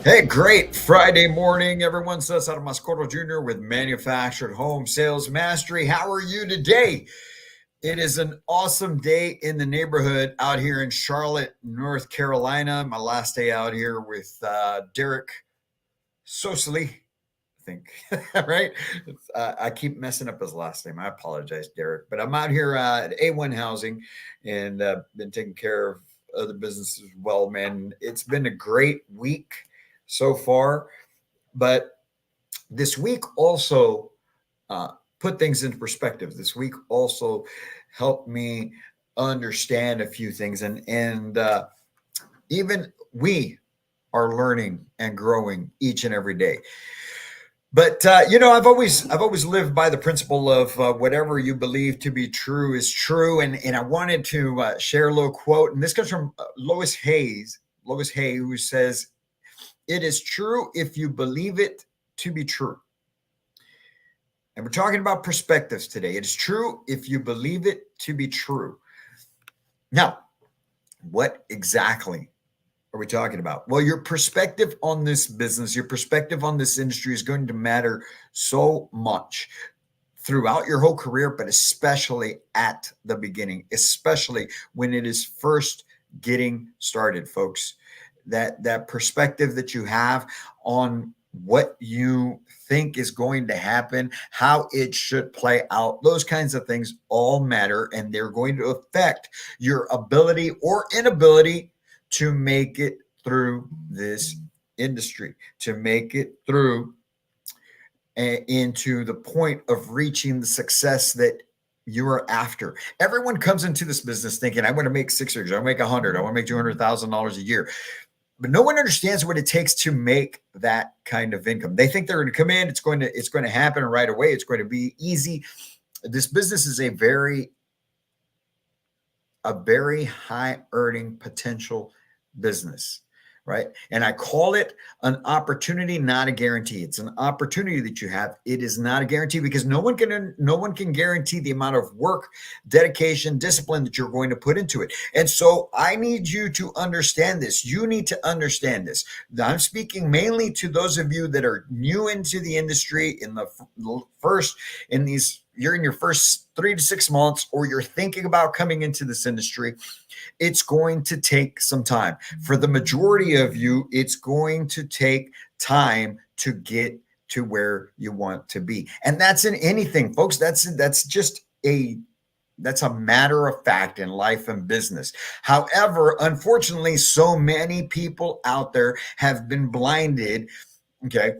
Hey, great Friday morning, everyone. Cesar Mascoro Jr. with Manufactured Home Sales Mastery. How are you today? It is an awesome day in the neighborhood out here in Charlotte, North Carolina. My last day out here with Derek Sosely, I think, right? I keep messing up his last name. I apologize, Derek. But I'm out here at A1 Housing and been taking care of other businesses as well, man. It's been a great week so far. But this week also put things into perspective. This week also helped me understand a few things, and even we are learning and growing each and every day. But I've always lived by the principle of whatever you believe to be true is true, and I wanted to share a little quote, and this comes from Lois Hayes. Lois Hay, who says, "It is true if you believe it to be true." And we're talking about perspectives today. It is true if you believe it to be true. Now, what exactly are we talking about? Well, your perspective on this business, your perspective on this industry is going to matter so much throughout your whole career, but especially at the beginning, especially when it is first getting started, folks. That perspective that you have on what you think is going to happen, how it should play out, those kinds of things all matter, and they're going to affect your ability or inability to make it through this industry, to make it through into the point of reaching the success that you are after. Everyone comes into this business thinking, I want to make six figures, I want to make 100, I want to make $200,000 a year. But no one understands what it takes to make that kind of income. They think they're going to come in, it's going to happen right away. It's going to be easy. This business is a very high earning potential business, right? And I call it an opportunity, not a guarantee. It's an opportunity that you have. It is not a guarantee because no one can guarantee the amount of work, dedication, discipline that you're going to put into it. And so I need you to understand this. You need to understand this. I'm speaking mainly to those of you that are new into the industry you're in your first 3 to 6 months, or you're thinking about coming into this industry. It's going to take some time. For the majority of you, it's going to take time to get to where you want to be. And that's in anything, folks. That's a matter of fact in life and business. However, unfortunately, so many people out there have been blinded, okay,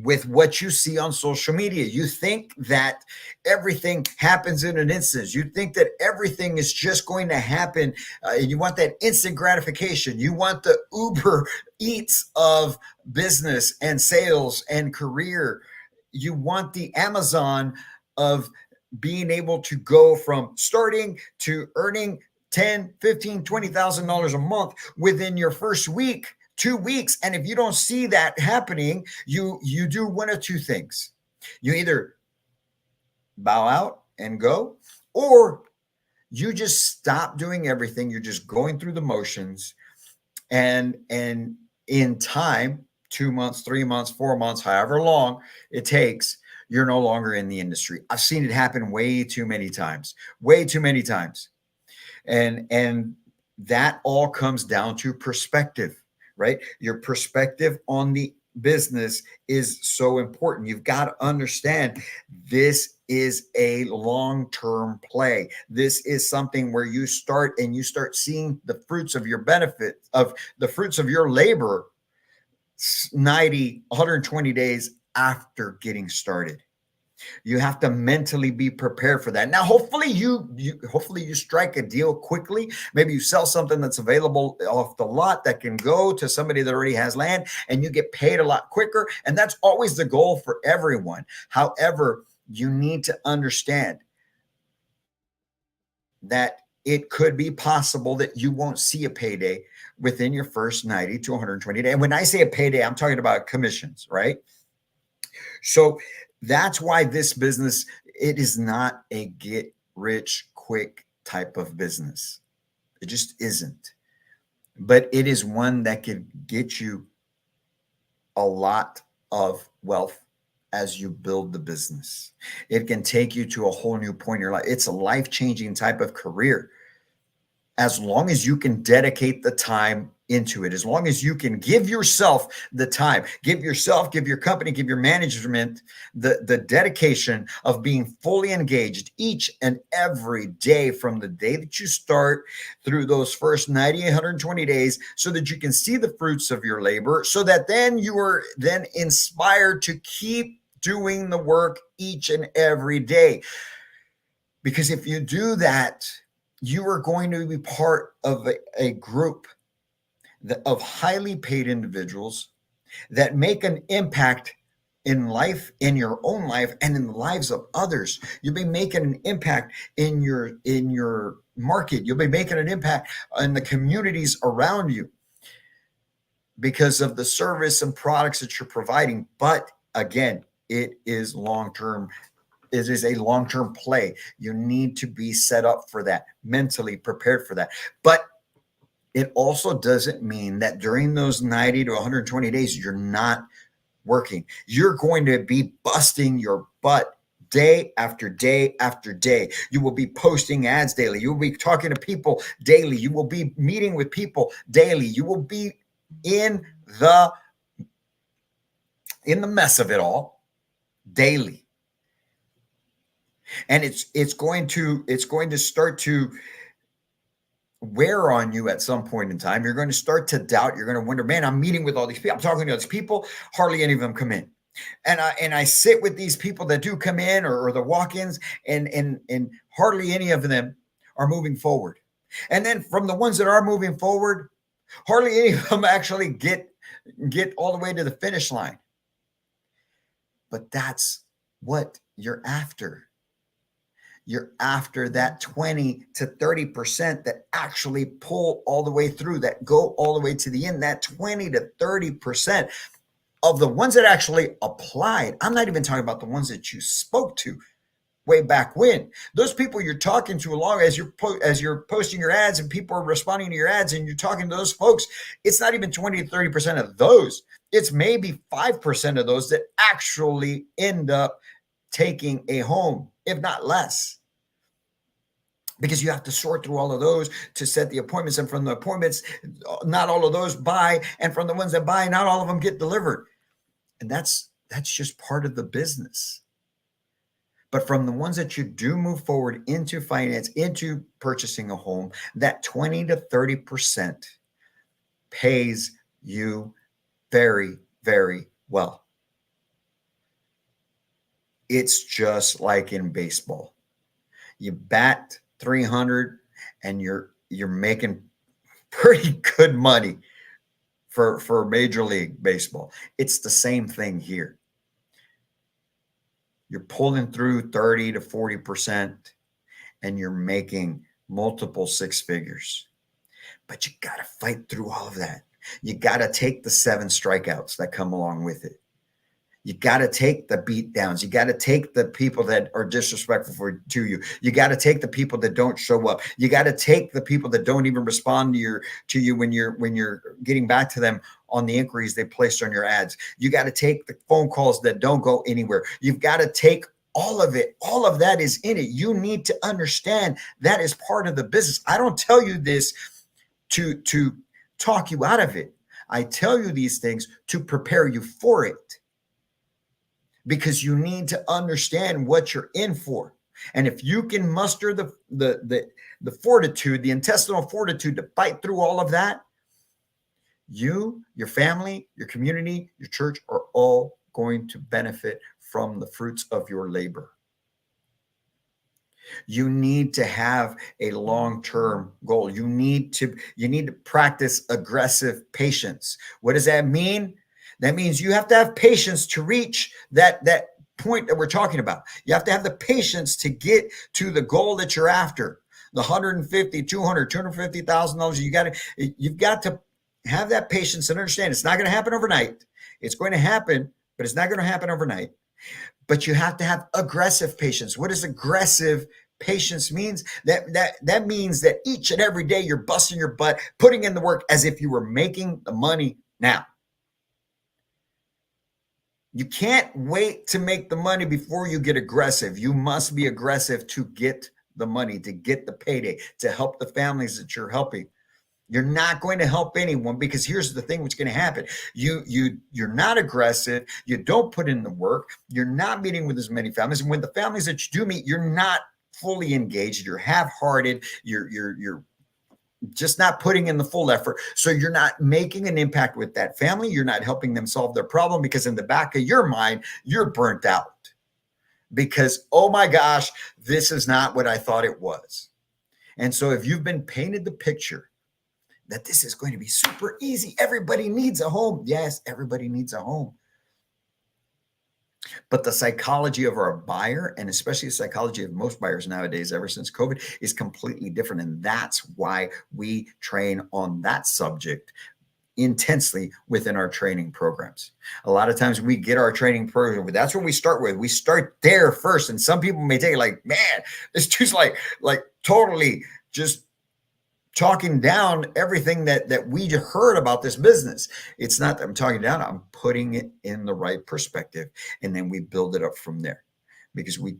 with what you see on social media. You think that everything happens in an instant. You think that everything is just going to happen. You want that instant gratification. You want the Uber Eats of business and sales and career. You want the Amazon of being able to go from starting to earning 10, 15, $20,000 a month within your first week, 2 weeks. And if you don't see that happening, you do one of two things. You either bow out and go, or you just stop doing everything. You're just going through the motions. And in time, 2 months, 3 months, 4 months, however long it takes, you're no longer in the industry. I've seen it happen way too many times. And that all comes down to perspective, right? Your perspective on the business is so important. You've got to understand this is a long-term play. This is something where you start seeing the fruits of your benefit, of the fruits of your labor 90, 120 days after getting started. You have to mentally be prepared for that. Now, hopefully you strike a deal quickly. Maybe you sell something that's available off the lot that can go to somebody that already has land, and you get paid a lot quicker. And that's always the goal for everyone. However, you need to understand that it could be possible that you won't see a payday within your first 90 to 120 days. And when I say a payday, I'm talking about commissions, right? So that's why this business, it is not a get rich quick type of business. It just isn't. But it is one that could get you a lot of wealth as you build the business. It can take you to a whole new point in your life. It's a life-changing type of career. As long as you can dedicate the time into it, as long as you can give yourself the time, give yourself, give your company, give your management the dedication of being fully engaged each and every day from the day that you start through those first 90, 120 days, so that you can see the fruits of your labor, so that then you are then inspired to keep doing the work each and every day. Because if you do that, you are going to be part of a group of highly paid individuals that make an impact in life, in your own life, and in the lives of others. You'll be making an impact in your market. You'll be making an impact in the communities around you because of the service and products that you're providing. But again, it is long-term. It is a long-term play. You need to be set up for that, mentally prepared for that. But it also doesn't mean that during those 90 to 120 days, you're not working. You're going to be busting your butt day after day after day. You will be posting ads daily. You will be talking to people daily. You will be meeting with people daily. You will be in the mess of it all daily. And it's going to start to wear on you at some point in time. You're going to start to doubt. You're going to wonder, man, I'm meeting with all these people. I'm talking to all these people. Hardly any of them come in. And I sit with these people that do come in or the walk-ins, and hardly any of them are moving forward. And then from the ones that are moving forward, hardly any of them actually get all the way to the finish line. But that's what you're after. You're after that 20 to 30% that actually pull all the way through, that go all the way to the end, that 20 to 30% of the ones that actually applied. I'm not even talking about the ones that you spoke to way back when. Those people you're talking to along as you're posting your ads and people are responding to your ads and you're talking to those folks, it's not even 20 to 30% of those. It's maybe 5% of those that actually end up taking a home, if not less. Because you have to sort through all of those to set the appointments. And from the appointments, not all of those buy. And from the ones that buy, not all of them get delivered. And that's just part of the business. But from the ones that you do move forward into finance, into purchasing a home, that 20 to 30% pays you very, very well. It's just like in baseball. You bat 300 and you're making pretty good money for Major League Baseball. It's the same thing here. You're pulling through 30 to 40% and you're making multiple six figures. But you got to fight through all of that. You got to take the 7 strikeouts that come along with it. You got to take the beat downs. You got to take the people that are disrespectful to you. You got to take the people that don't show up. You got to take the people that don't even respond to you when you're getting back to them on the inquiries they placed on your ads. You got to take the phone calls that don't go anywhere. You've got to take all of it. All of that is in it. You need to understand that is part of the business. I don't tell you this to talk you out of it. I tell you these things to prepare you for it. Because you need to understand what you're in for. And if you can muster the fortitude, the intestinal fortitude to fight through all of that, you, your family, your community, your church are all going to benefit from the fruits of your labor. You need to have a long-term goal. You need to practice aggressive patience. What does that mean? That means you have to have patience to reach that point that we're talking about. You have to have the patience to get to the goal that you're after. the 150, 200, $250,000. You've got to have that patience and understand it's not going to happen overnight. It's going to happen, but it's not going to happen overnight. But you have to have aggressive patience. What does aggressive patience means? That means that each and every day you're busting your butt, putting in the work as if you were making the money now. You can't wait to make the money before you get aggressive. You must be aggressive to get the money, to get the payday, to help the families that you're helping. You're not going to help anyone because here's the thing what's going to happen. You're not aggressive. You don't put in the work. You're not meeting with as many families. And when the families that you do meet, you're not fully engaged. You're half-hearted. You're just not putting in the full effort. So you're not making an impact with that family. You're not helping them solve their problem because in the back of your mind, you're burnt out because, oh my gosh, this is not what I thought it was. And so if you've been painted the picture that this is going to be super easy, everybody needs a home. Yes, everybody needs a home. But the psychology of our buyer, and especially the psychology of most buyers nowadays, ever since COVID, is completely different. And that's why we train on that subject intensely within our training programs. A lot of times we get our training program, that's what we start with. We start there first. And some people may take it like, man, this dude's like totally just talking down everything that we heard about this business. It's not that I'm talking down, I'm putting it in the right perspective, and then we build it up from there, because we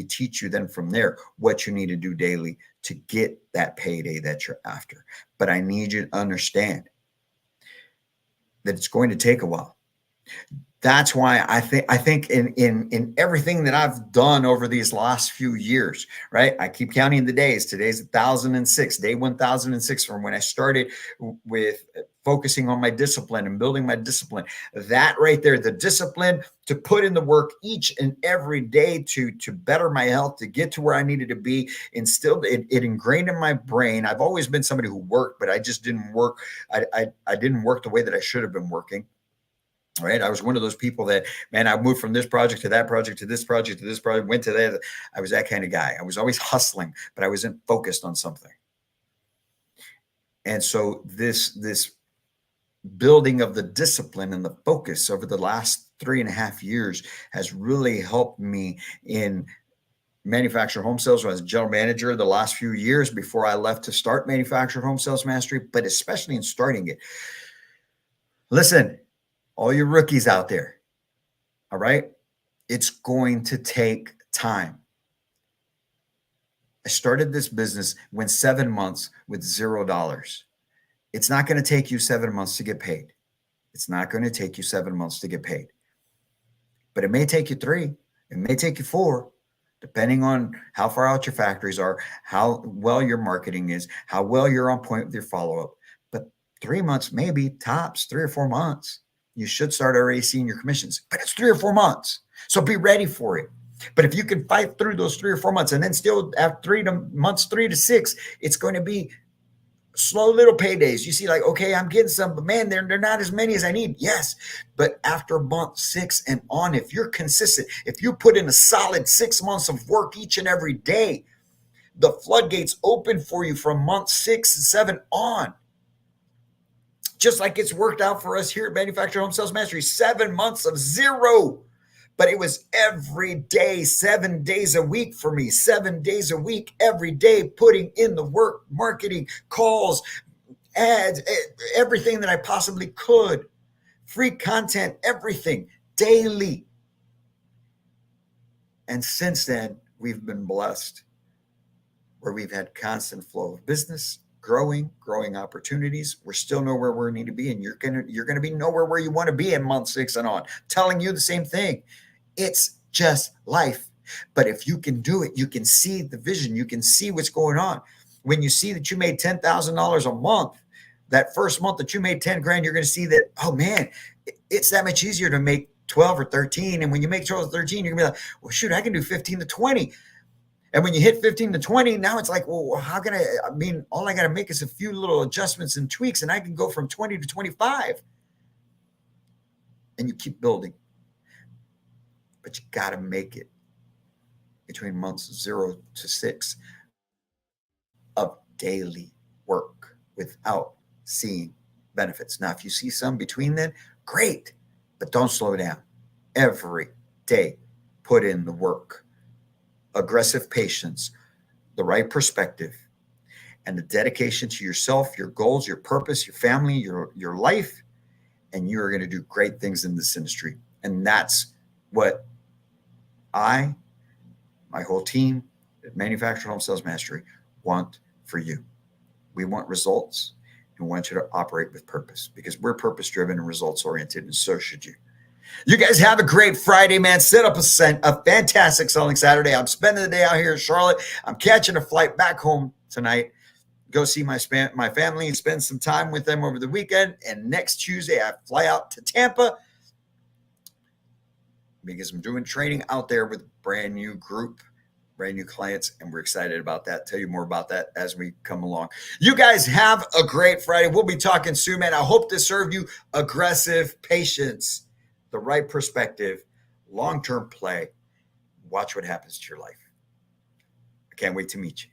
teach you then from there what you need to do daily to get that payday that you're after. But I need you to understand that it's going to take a while. That's why I think in everything that I've done over these last few years, right? I keep counting the days. Today's 1006, day 1006 from when I started with focusing on my discipline and building my discipline. That right there, the discipline to put in the work each and every day to better my health, to get to where I needed to be, instilled it ingrained in my brain. I've always been somebody who worked, but I just didn't work. I didn't work the way that I should have been working. Right. I was one of those people that, man, I moved from this project to that project, to this project, to this project, went to that. I was that kind of guy. I was always hustling, but I wasn't focused on something. And so this building of the discipline and the focus over the last 3.5 years has really helped me in manufactured home sales. I was general manager the last few years before I left to start Manufactured Home Sales Mastery, but especially in starting it. Listen, all you rookies out there, all right? It's going to take time. I started this business, went 7 months with $0. It's not going to take you 7 months to get paid. It's not going to take you 7 months to get paid. But it may take you 3. It may take you 4, depending on how far out your factories are, how well your marketing is, how well you're on point with your follow-up. But 3 months, maybe tops, 3 or 4 months. You should start already seeing your commissions, but it's 3 or 4 months. So be ready for it. But if you can fight through those 3 or 4 months and then still after months 3 to 6, it's going to be slow little paydays. You see like, okay, I'm getting some, but man, they're not as many as I need. Yes. But after month 6 and on, if you're consistent, if you put in a solid 6 months of work each and every day, the floodgates open for you from month 6 and 7 on. Just like it's worked out for us here at Manufactured Home Sales Mastery, 7 months of 0. But it was every day, 7 days a week for me, 7 days a week, every day, putting in the work, marketing, calls, ads, everything that I possibly could, free content, everything, daily. And since then, we've been blessed where we've had constant flow of business, growing opportunities. We're still nowhere where we need to be, and you're gonna be nowhere where you want to be in month 6 and on. Telling you the same thing. It's just life. But if you can do it, you can see the vision. You can see what's going on. When you see that you made $10,000 a month, that first month that you made 10 grand, you're going to see that, oh man, it's that much easier to make 12 or 13. And when you make 12 or 13, you're gonna be like, well, shoot, I can do 15 to 20. And when you hit 15 to 20, now it's like, well, how can I mean, all I got to make is a few little adjustments and tweaks, and I can go from 20 to 25. And you keep building. But you got to make it between months 0 to 6. of daily work without seeing benefits. Now, if you see some between then, great, but don't slow down. Every day, put in the work, aggressive patience, the right perspective, and the dedication to yourself, your goals, your purpose, your family, your life, and you are going to do great things in this industry. And that's what I, my whole team at Manufactured Home Sales Mastery want for you. We want results and we want you to operate with purpose because we're purpose driven and results oriented, and so should you. You guys have a great Friday, man. Set up a fantastic selling Saturday. I'm spending the day out here in Charlotte. I'm catching a flight back home tonight. Go see my family and spend some time with them over the weekend. And next Tuesday, I fly out to Tampa because I'm doing training out there with a brand new group, brand new clients, and we're excited about that. Tell you more about that as we come along. You guys have a great Friday. We'll be talking soon, man. I hope to serve you aggressive patience, the right perspective, long-term play. Watch what happens to your life. I can't wait to meet you.